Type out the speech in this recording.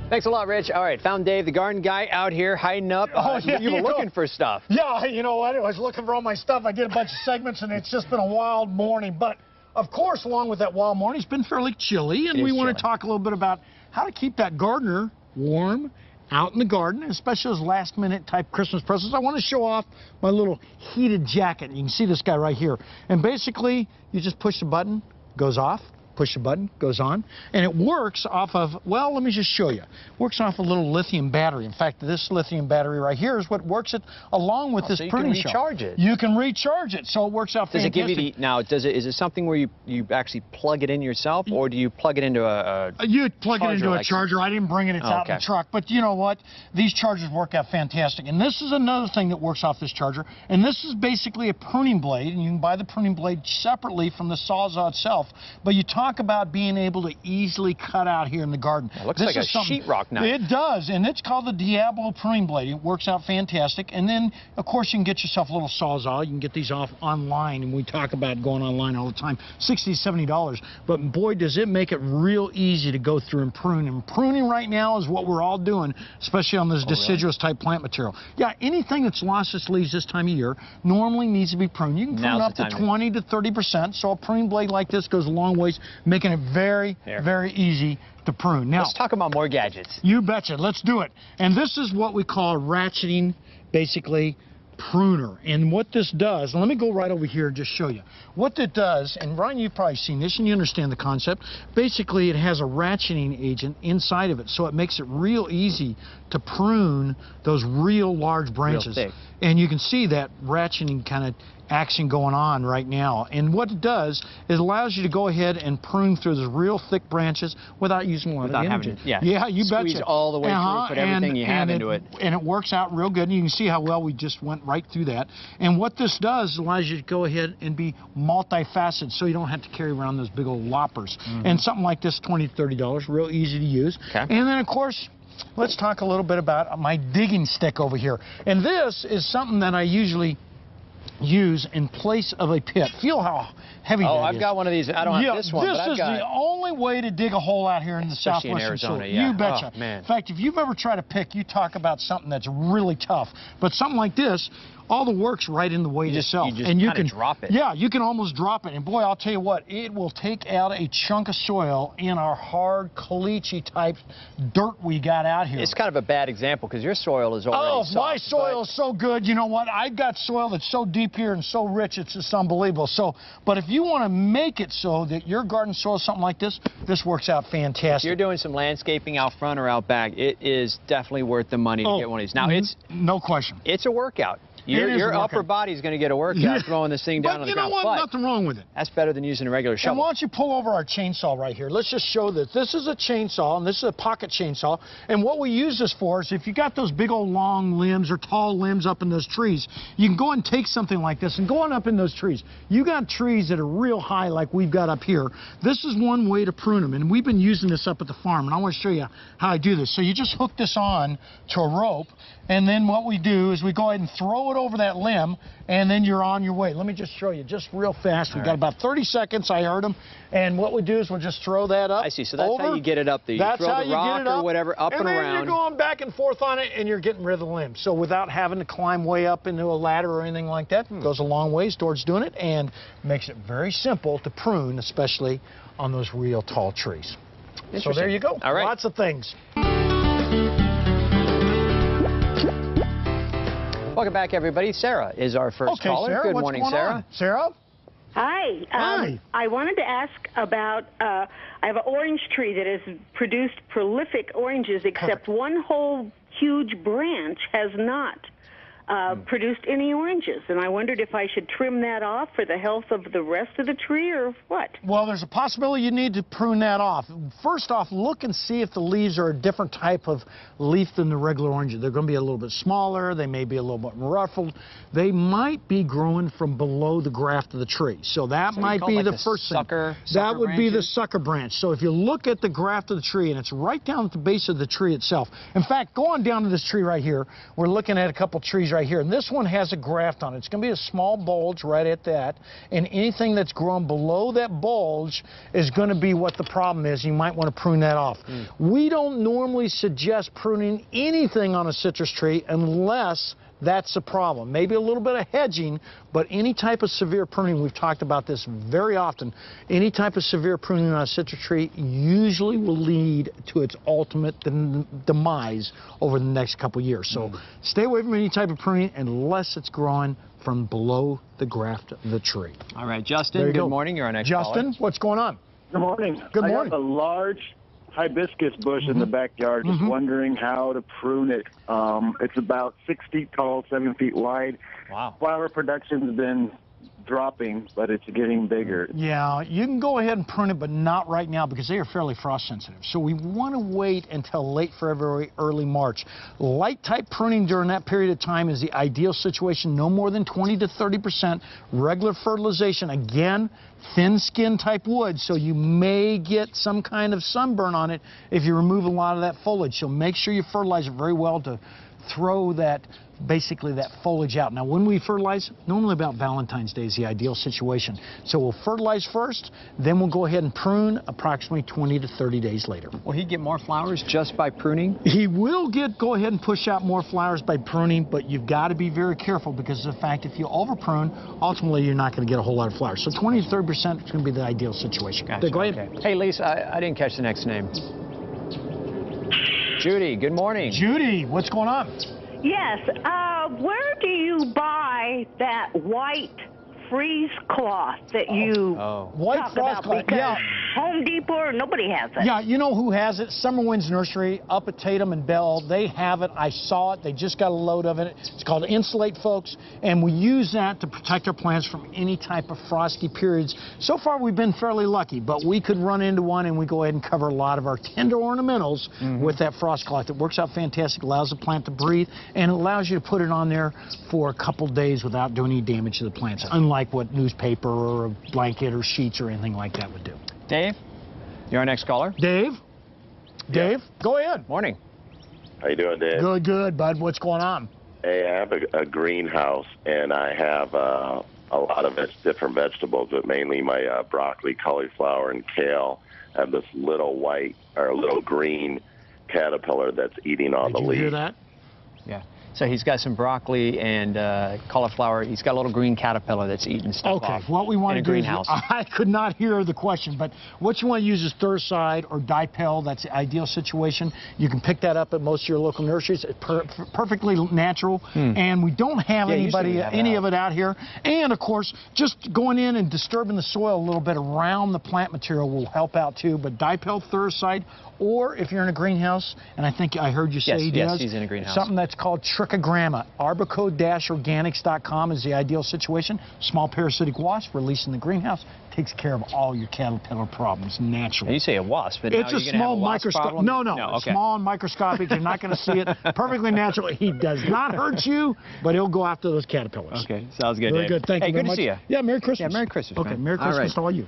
Thanks a lot, Rich. All right, found Dave, the garden guy, out here hiding up. You were looking for stuff. Yeah, you know what? I was looking for all my stuff. I did a bunch of segments, and it's just been a wild morning. But, of course, along with that wild morning, it's been fairly chilly, and we want to talk a little bit about how to keep that gardener warm out in the garden, especially those last-minute type Christmas presents. I want to show off my little heated jacket. You can see this guy right here. And basically, you just push the button, goes off. Push the button, goes on, and it works off of, well, let me just show you. Works off a little lithium battery. In fact, this lithium battery right here is what works it along with this pruning shell. You can recharge it. You can recharge it, so it works out fantastic. Does it give you the, now, is it something where you actually plug it in yourself, or do you plug it into a You plug it into a charger. I didn't bring it. It's out in the truck. But you know what? These chargers work out fantastic. And this is another thing that works off this charger. And this is basically a pruning blade, and you can buy the pruning blade separately from the Sawzall itself. But you talk about being able to easily cut out here in the garden. It looks like a sheetrock knife. It does, and it's called the Diablo pruning blade. It works out fantastic. And then, of course, you can get yourself a little Sawzall. You can get these off online, and we talk about going online all the time, $60 to $70. But boy, does it make it real easy to go through and prune. And pruning right now is what we're all doing, especially on this deciduous type plant material. Yeah, anything that's lost its leaves this time of year normally needs to be pruned. You can prune up to 20 to 30%. So a pruning blade like this goes a long ways, making it very, very easy to prune. Now, let's talk about more gadgets. You betcha. Let's do it. And this is what we call a ratcheting, basically, pruner. And what this does, let me go right over here and just show you. What it does, and Ryan, you've probably seen this and you understand the concept, basically it has a ratcheting agent inside of it, so it makes it real easy to prune those real large branches. Real thick. And you can see that ratcheting kind of action going on right now. And what it does is it allows you to go ahead and prune through those real thick branches without using a lot of energy. Yeah, you betcha. Squeeze all the way through, put everything you have into it. And it works out real good. And you can see how well we just went right through that. And what this does is allows you to go ahead and be multifaceted, so you don't have to carry around those big old loppers. And something like this, $20 to $30, real easy to use. And then, of course, let's talk a little bit about my digging stick over here. And this is something that I usually use in place of a pit. Feel how heavy that is. Oh, I've got one of these. I don't have this one, but I've got... This is the only way to dig a hole out here in the southwestern Arizona, You betcha. Oh, man. In fact, if you've ever tried to pick, you talk about something that's really tough. But something like this, all the work's right in the weight itself. And you can drop it. Yeah, you can almost drop it. And boy, I'll tell you what, it will take out a chunk of soil in our hard caliche type dirt we got out here. It's kind of a bad example because your soil is already soft. My soil is so good. You know what? I've got soil that's so deep here and so rich, it's just unbelievable. So, but if you want to make it so that your garden soil is something like this, this works out fantastic. If you're doing some landscaping out front or out back, it is definitely worth the money to get one of these. Now, it's no question. It's a workout. Your upper body's going to get a workout throwing this thing down on the ground. But you know what? Nothing wrong with it. That's better than using a regular shovel. And why don't you pull over our chainsaw right here? Let's just show this. This is a chainsaw, and this is a pocket chainsaw. And what we use this for is if you got those big old long limbs or tall limbs up in those trees, you can go and take something like this and go on up in those trees. You got trees that are real high like we've got up here. This is one way to prune them, and we've been using this up at the farm, and I want to show you how I do this. So you just hook this on to a rope, and then what we do is we go ahead and throw it over that limb, and then you're on your way. Let me just show you just real fast. We've got about 30 seconds. I heard them. And what we do is we'll just throw that up. I see. So that's how you get it up. You that's throw how the you rock get it up, or whatever up and around. And then you're going back and forth on it, and you're getting rid of the limb. So without having to climb way up into a ladder or anything like that, goes a long ways towards doing it and makes it very simple to prune, especially on those real tall trees. So there you go. All right. Lots of things. Welcome back, everybody. Sarah is our first caller. Sarah, Good morning, Sarah. Sarah? Hi. Hi. I wanted to ask about, I have an orange tree that has produced prolific oranges, except one whole huge branch has not produced any oranges. And I wondered if I should trim that off for the health of the rest of the tree or what? Well, there's a possibility you need to prune that off. First off, look and see if the leaves are a different type of leaf than the regular orange. They're going to be a little bit smaller. They may be a little bit ruffled. They might be growing from below the graft of the tree. So that might be the first thing. That would be the sucker branch. So if you look at the graft of the tree, and it's right down at the base of the tree itself. In fact, go on down to this tree right here. We're looking at a couple trees right right here. And this one has a graft on it. It's going to be a small bulge right at that. And anything that's grown below that bulge is going to be what the problem is. You might want to prune that off. We don't normally suggest pruning anything on a citrus tree unless that's the problem. Maybe a little bit of hedging, but any type of severe pruning, we've talked about this very often, any type of severe pruning on a citrus tree usually will lead to its ultimate demise over the next couple years. So stay away from any type of pruning unless it's growing from below the graft of the tree. All right, Justin, There you good go. morning. You're our next Justin, caller. what's going on? Good morning. Good I morning. have a large hibiscus bush in the backyard, just wondering how to prune it. It's about 6 feet tall, 7 feet wide. Wow. Flower production's been dropping, but it's getting bigger. Yeah, you can go ahead and prune it, but not right now because they are fairly frost sensitive. So we want to wait until late February, early March. Light type pruning during that period of time is the ideal situation. No more than 20 to 30%. Regular fertilization, again, thin skin type wood, so you may get some kind of sunburn on it if you remove a lot of that foliage. So make sure you fertilize it very well to throw that, basically that foliage out. Now when we fertilize, normally about Valentine's Day is the ideal situation. So we'll fertilize first, then we'll go ahead and prune approximately 20 to 30 days later. Will he get more flowers just by pruning? He will go ahead and push out more flowers by pruning, but you've got to be very careful because of the fact if you over prune, ultimately you're not going to get a whole lot of flowers. So 20 to 30% is going to be the ideal situation. Gotcha, Go ahead. okay. Hey, Lisa, I didn't catch the next name. Judy, good morning. Judy, what's going on? Yes. Where do you buy that white freeze cloth that you White talk frost about? cloth, Because yeah. Home Depot or nobody has it. Yeah, you know who has it? Summer Winds Nursery up at Tatum and Bell. They have it. I saw it. They just got a load of it. It's called Insulate, folks, and we use that to protect our plants from any type of frosty periods. So far, we've been fairly lucky, but we could run into one, and we go ahead and cover a lot of our tender ornamentals with that frost cloth. It works out fantastic, allows the plant to breathe, and it allows you to put it on there for a couple days without doing any damage to the plants, unlike what newspaper or a blanket or sheets or anything like that would do. Dave, you're our next caller. Dave? Dave, go ahead. Morning. How you doing, Dave? Good, good, bud. What's going on? Hey, I have a greenhouse, and I have a lot of different vegetables, but mainly my broccoli, cauliflower, and kale. I have this little white or little green caterpillar that's eating on the Did you leaf. hear that? Yeah. So he's got some broccoli and cauliflower. He's got a little green caterpillar that's eating stuff Okay, off what we want in to a do greenhouse. is, I could not hear the question, but what you want to use is Thurside or Dipel. That's the ideal situation. You can pick that up at most of your local nurseries. It's perfectly natural, and we don't have usually we have any it of it out here. And of course, just going in and disturbing the soil a little bit around the plant material will help out too. But Dipel, Thurside, or if you're in a greenhouse, and I think I heard you say he Yes, does, he's in a greenhouse. something that's called trichogramma. Arbico-organics.com is the ideal situation. Small parasitic wasp released in the greenhouse takes care of all your caterpillar problems naturally. You say a wasp, but It's now a you're gonna have small a wasp microscope. problem? No, Okay. small and microscopic. You're not going to see it. Perfectly natural. He does not hurt you, but he'll go after those caterpillars. Okay, sounds good, Very Dave. good. Thank hey, you good very to much. see you. Yeah, Merry Christmas. Yeah, Merry Christmas, Okay, man. Merry All Christmas right. to all you.